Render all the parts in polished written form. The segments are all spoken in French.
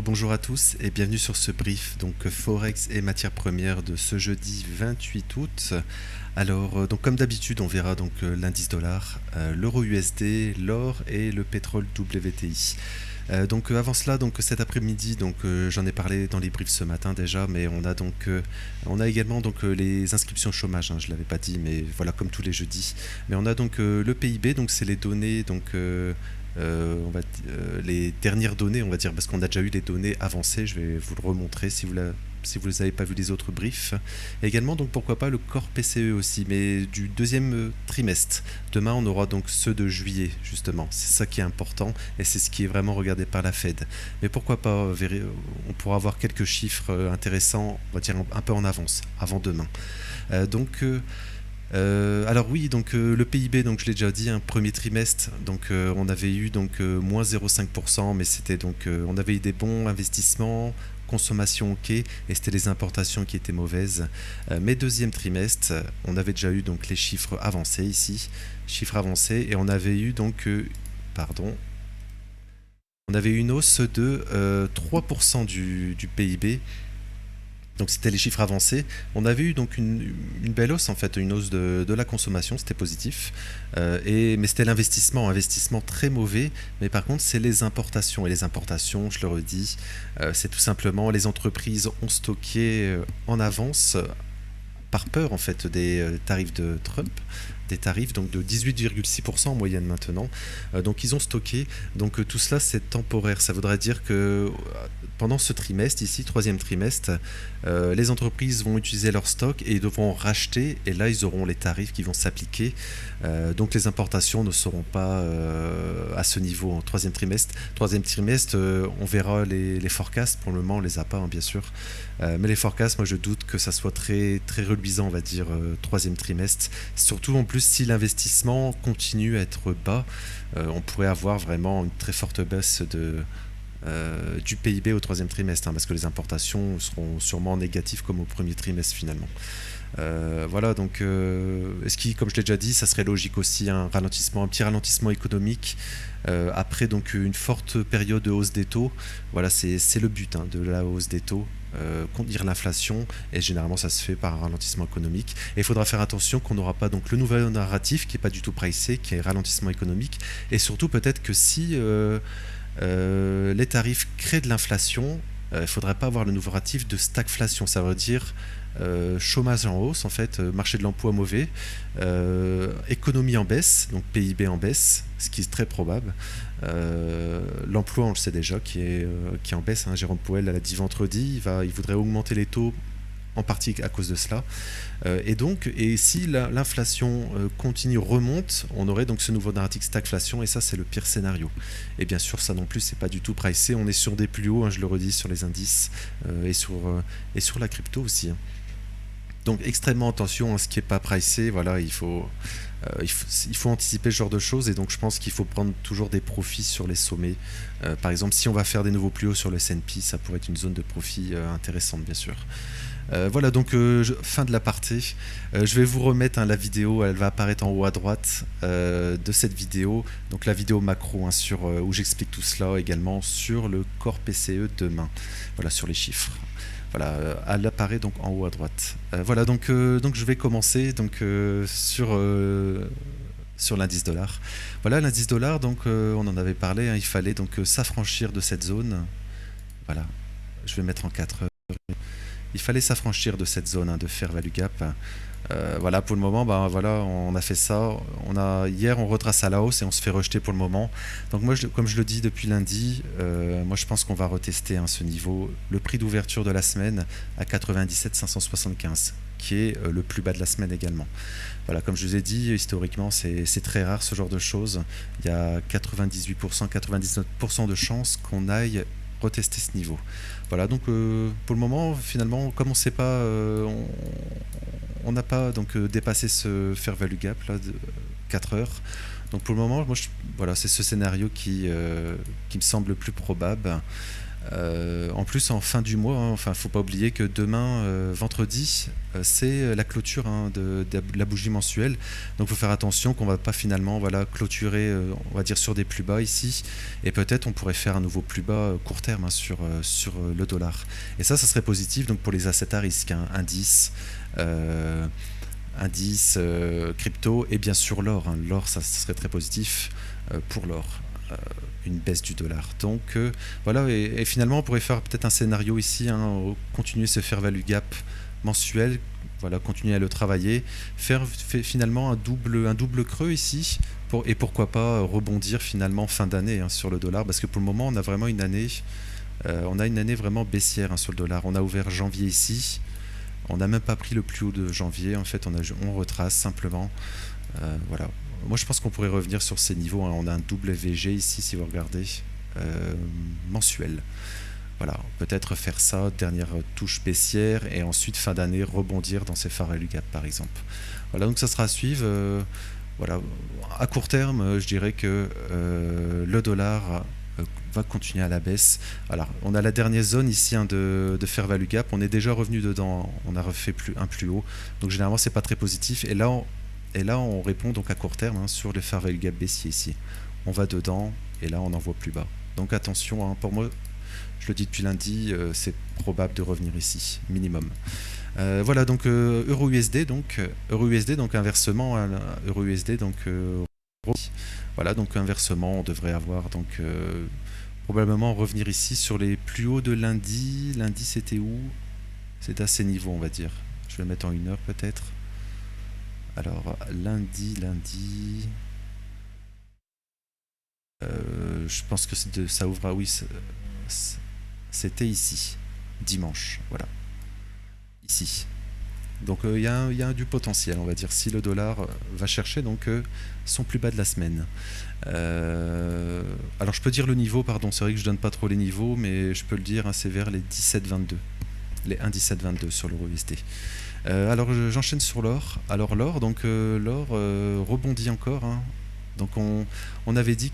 Bonjour à tous et bienvenue sur ce brief Forex et matières premières de ce jeudi 28 août. Alors donc comme d'habitude on verra l'indice dollar, l'euro USD, l'or et le pétrole WTI. Avant cela cet après-midi j'en ai parlé dans les briefs ce matin déjà, mais on a également les inscriptions chômage, je l'avais pas dit, mais voilà, comme tous les jeudis. Mais on a le PIB, donc c'est les données les dernières données, on va dire, parce qu'on a déjà eu les données avancées. Je vais vous le remontrer si vous n'avez pas vu les autres briefs. Et également, pourquoi pas le corps PCE aussi, mais du deuxième trimestre. Demain, on aura ceux de juillet, justement. C'est ça qui est important et c'est ce qui est vraiment regardé par la Fed. Mais pourquoi pas, on pourra avoir quelques chiffres intéressants, on va dire un peu en avance, avant demain. Alors oui, le PIB, je l'ai déjà dit, premier trimestre, on avait eu moins 0,5%, mais c'était on avait eu des bons investissements, consommation ok, et c'était les importations qui étaient mauvaises. Mais deuxième trimestre, on avait déjà eu les chiffres avancés ici, chiffres avancés, et on avait eu on avait eu une hausse de 3% du PIB. Donc c'était les chiffres avancés. On avait eu une belle hausse, en fait, une hausse de la consommation, c'était positif. Mais c'était investissement très mauvais. Mais par contre, c'est les importations. Et les importations, je le redis, c'est tout simplement les entreprises ont stocké en avance par peur en fait des tarifs de Trump, des tarifs de 18,6% en moyenne maintenant. Donc ils ont stocké. Tout cela c'est temporaire. Ça voudrait dire que pendant ce trimestre ici, troisième trimestre, les entreprises vont utiliser leur stock et ils devront racheter. Et là ils auront les tarifs qui vont s'appliquer. Donc les importations ne seront pas à ce niveau en troisième trimestre. Troisième trimestre, on verra les forecasts. Pour le moment on les a pas, bien sûr. Mais les forecasts, moi je doute que ça soit très, très reluisant, on va dire, troisième trimestre. Surtout en plus si l'investissement continue à être bas, on pourrait avoir vraiment une très forte baisse du PIB au troisième trimestre, parce que les importations seront sûrement négatives comme au premier trimestre finalement. Voilà, comme je l'ai déjà dit, ça serait logique aussi un petit ralentissement économique après une forte période de hausse des taux. Voilà, c'est le but de la hausse des taux. Contenir l'inflation, et généralement ça se fait par un ralentissement économique, et il faudra faire attention qu'on n'aura pas le nouvel narratif qui est pas du tout pricé, qui est ralentissement économique, et surtout peut-être que si les tarifs créent de l'inflation, il ne faudrait pas avoir le nouveau narratif de stagflation. Ça veut dire chômage en hausse, en fait, marché de l'emploi mauvais, économie en baisse, donc PIB en baisse, ce qui est très probable. L'emploi, on le sait déjà, qui est en baisse. Jérôme Powell l'a dit vendredi, il voudrait augmenter les taux en partie à cause de cela. Et si l'inflation remonte, on aurait ce nouveau narratif stagflation, et ça c'est le pire scénario. Et bien sûr ça non plus c'est pas du tout pricé, on est sur des plus hauts, je le redis, sur les indices et sur la crypto aussi. Donc extrêmement attention à ce qui n'est pas pricé. Voilà, il faut anticiper ce genre de choses, et donc je pense qu'il faut prendre toujours des profits sur les sommets. Par exemple, si on va faire des nouveaux plus hauts sur le S&P, ça pourrait être une zone de profit intéressante, bien sûr. Voilà, fin de l'aparté. Je vais vous remettre la vidéo, elle va apparaître en haut à droite de cette vidéo. Donc la vidéo macro où j'explique tout cela, également sur le corps PCE demain. Voilà, sur les chiffres. Voilà, elle apparaît en haut à droite. Voilà, je vais commencer sur l'indice dollar. Voilà, l'indice dollar, on en avait parlé, il fallait s'affranchir de cette zone. Voilà, je vais mettre en 4 heures. Il fallait s'affranchir de cette zone de fair value gap. Voilà, pour le moment, on a fait ça. Hier, on retrace à la hausse et on se fait rejeter pour le moment. Donc moi, comme je le dis depuis lundi, moi je pense qu'on va retester ce niveau. Le prix d'ouverture de la semaine à 97 575, qui est le plus bas de la semaine également. Voilà, comme je vous ai dit, historiquement, c'est très rare ce genre de choses. Il y a 98%, 99% de chances qu'on aille retester ce niveau. Voilà, pour le moment, finalement, comme on sait pas, on n'a pas dépassé ce fair value gap là de 4 heures. Donc pour le moment, voilà, c'est ce scénario qui me semble le plus probable. En plus, en fin du mois, hein, enfin, faut pas oublier que demain, vendredi, c'est la clôture, hein, de la bougie mensuelle. Donc, il faut faire attention qu'on va pas finalement, voilà, clôturer, on va dire sur des plus bas ici, et peut-être on pourrait faire un nouveau plus bas court terme, hein, sur le dollar. Et ça serait positif donc pour les assets à risque, hein, euh, crypto et bien sûr l'or, hein. L'or, ça serait très positif pour l'or. Euh, une baisse du dollar. Donc voilà, et finalement on pourrait faire peut-être un scénario ici, hein, continuer ce fair value gap mensuel, voilà, continuer à le travailler, faire finalement un double creux ici, et pourquoi pas rebondir finalement fin d'année, hein, sur le dollar, parce que pour le moment on a vraiment on a une année vraiment baissière, hein, sur le dollar. On a ouvert janvier ici, on n'a même pas pris le plus haut de janvier, en fait on retrace simplement. Voilà. Moi, je pense qu'on pourrait revenir sur ces niveaux, hein. On a un WVG ici, si vous regardez, mensuel. Voilà, peut-être faire ça, dernière touche baissière, et ensuite, fin d'année, rebondir dans ces fair value gap, par exemple. Voilà, donc ça sera à suivre. Voilà. À court terme, je dirais que le dollar va continuer à la baisse. Alors, on a la dernière zone ici, hein, de fair value gap. On est déjà revenu dedans, on a refait un plus haut. Donc, généralement, c'est pas très positif. Et là, on répond donc à court terme, hein, sur le fair value gap baissier ici. On va dedans et là, on en voit plus bas. Donc attention, hein, pour moi, je le dis depuis lundi, c'est probable de revenir ici, minimum. Voilà, donc euro-USD, donc inversement, euro-USD, donc voilà, donc inversement, on devrait avoir donc probablement revenir ici sur les plus hauts de lundi. Lundi, c'était où? C'est à ces niveaux, on va dire. Je vais le mettre en 1 heure peut-être. Alors, lundi, je pense que ça ouvre, oui, c'était ici, dimanche, voilà, ici. Donc il y a du potentiel, on va dire, si le dollar va chercher donc son plus bas de la semaine. Alors je peux dire le niveau, pardon, c'est vrai que je donne pas trop les niveaux, mais je peux le dire, hein, c'est vers les 17,22, les 1,1722 sur l'euro USD. Alors j'enchaîne sur l'or. Alors l'or, donc l'or rebondit encore, hein. Donc on avait dit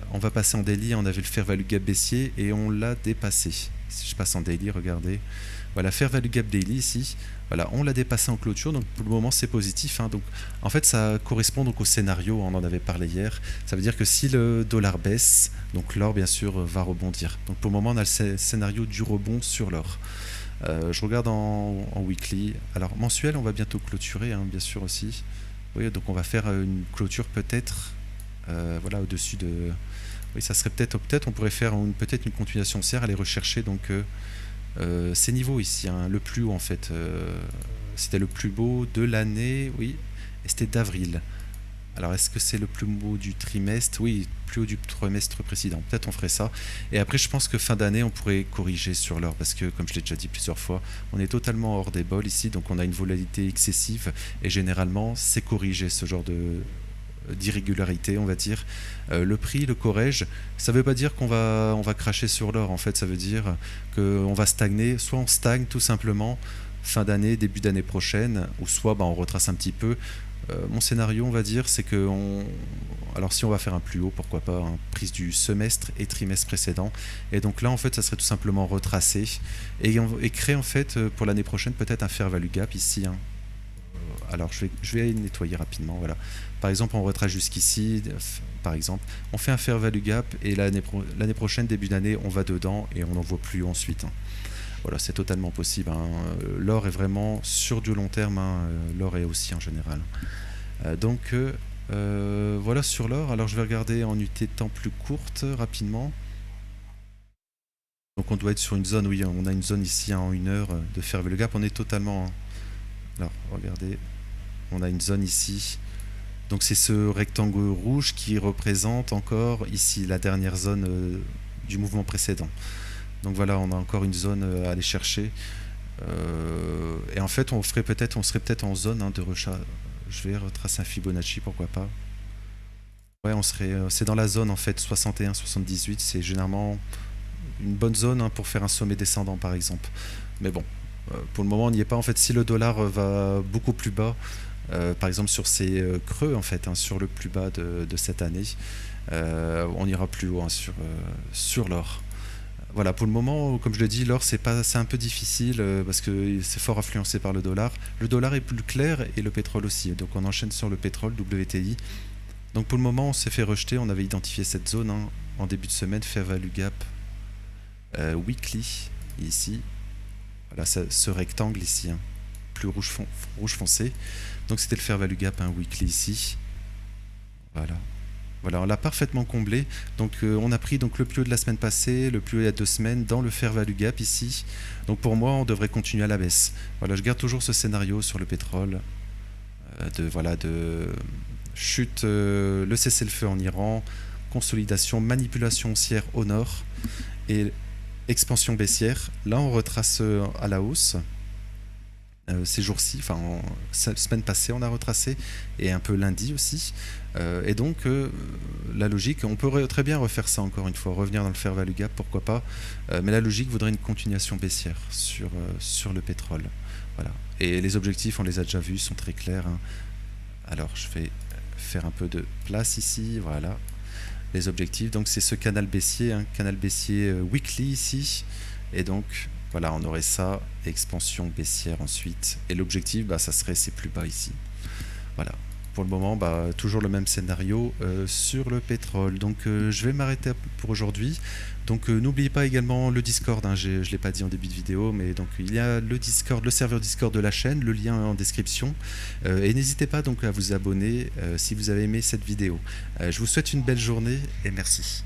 qu'on va passer en daily, on avait le fair value gap baissier et on l'a dépassé. Si je passe en daily, regardez. Voilà, fair value gap daily ici. Voilà, on l'a dépassé en clôture, donc pour le moment c'est positif, hein. Donc en fait ça correspond donc au scénario, on en avait parlé hier. Ça veut dire que si le dollar baisse, donc l'or bien sûr va rebondir. Donc pour le moment on a le scénario du rebond sur l'or. Je regarde en weekly. Alors mensuel, on va bientôt clôturer, hein, bien sûr aussi. Oui, donc on va faire une clôture peut-être, voilà, au-dessus de. Oui, ça serait peut-être, on pourrait faire peut-être une continuation haussière, aller rechercher donc ces niveaux ici, hein, le plus haut en fait. C'était le plus beau de l'année, oui, et c'était d'avril. Alors, est-ce que c'est le plus haut du trimestre? Oui, plus haut du trimestre précédent. Peut-être on ferait ça. Et après, je pense que fin d'année, on pourrait corriger sur l'or. Parce que, comme je l'ai déjà dit plusieurs fois, on est totalement hors des bols ici. Donc, on a une volatilité excessive. Et généralement, c'est corrigé, ce genre d'irrégularité, on va dire. Le prix, le corrège, ça ne veut pas dire on va cracher sur l'or. En fait, ça veut dire qu'on va stagner. Soit on stagne tout simplement fin d'année, début d'année prochaine. Ou soit on retrace un petit peu. Mon scénario, on va dire, c'est que alors si on va faire un plus haut, pourquoi pas, hein, prise du semestre et trimestre précédent. Et donc là, en fait, ça serait tout simplement retracé et créer en fait pour l'année prochaine peut-être un fair value gap ici, hein. Alors je vais nettoyer rapidement. Voilà. Par exemple, on retrace jusqu'ici. Par exemple, on fait un fair value gap et l'année prochaine, début d'année, on va dedans et on n'en voit plus haut ensuite, hein. Voilà, c'est totalement possible, hein. L'or est vraiment sur du long terme, hein. L'or est aussi en général. Donc voilà sur l'or. Alors je vais regarder en unité de temps plus courte rapidement. Donc on doit être sur une zone, oui, on a une zone ici, hein, en 1 heure de fair value gap. On est totalement, hein. Alors regardez, on a une zone ici. Donc c'est ce rectangle rouge qui représente encore ici la dernière zone du mouvement précédent. Donc voilà, on a encore une zone à aller chercher. Et en fait, on serait peut-être en zone, hein, de rechat. Je vais retracer un Fibonacci, pourquoi pas. Ouais, c'est dans la zone en fait 61-78. C'est généralement une bonne zone, hein, pour faire un sommet descendant par exemple. Mais bon, pour le moment, on n'y est pas. En fait, si le dollar va beaucoup plus bas, par exemple sur ces creux en fait, hein, sur le plus bas de cette année. On ira plus haut, hein, sur l'or. Voilà, pour le moment, comme je le dis, l'or c'est un peu difficile parce que c'est fort influencé par le dollar. Le dollar est plus clair et le pétrole aussi. Donc on enchaîne sur le pétrole WTI. Donc pour le moment, on s'est fait rejeter. On avait identifié cette zone, hein, en début de semaine, Fair Value Gap weekly ici. Voilà, ce rectangle ici, hein, plus rouge foncé. Donc c'était le Fair Value Gap, hein, weekly ici. Voilà. Voilà, on l'a parfaitement comblé. Donc on a pris donc le plus haut de la semaine passée, le plus haut il y a 2 semaines dans le Fair Value Gap ici. Donc pour moi, on devrait continuer à la baisse. Voilà, je garde toujours ce scénario sur le pétrole de chute, le cessez-le-feu en Iran, consolidation, manipulation haussière au nord et expansion baissière. Là, on retrace à la hausse. Ces jours-ci, enfin semaine passée on a retracé et un peu lundi aussi, et donc la logique, on peut très bien refaire ça encore une fois, revenir dans le fair value gap, pourquoi pas, mais la logique voudrait une continuation baissière sur le pétrole. Voilà, et les objectifs on les a déjà vus, sont très clairs, hein. Alors je vais faire un peu de place ici, voilà les objectifs, donc c'est ce canal baissier, hein, canal baissier weekly ici, et donc voilà, on aurait ça, expansion baissière ensuite. Et l'objectif, ça serait ces plus bas ici. Voilà. Pour le moment, toujours le même scénario sur le pétrole. Donc je vais m'arrêter pour aujourd'hui. Donc n'oubliez pas également le Discord, hein, je ne l'ai pas dit en début de vidéo, mais donc il y a le Discord, le serveur Discord de la chaîne, le lien en description. Et n'hésitez pas donc à vous abonner si vous avez aimé cette vidéo. Je vous souhaite une belle journée et merci.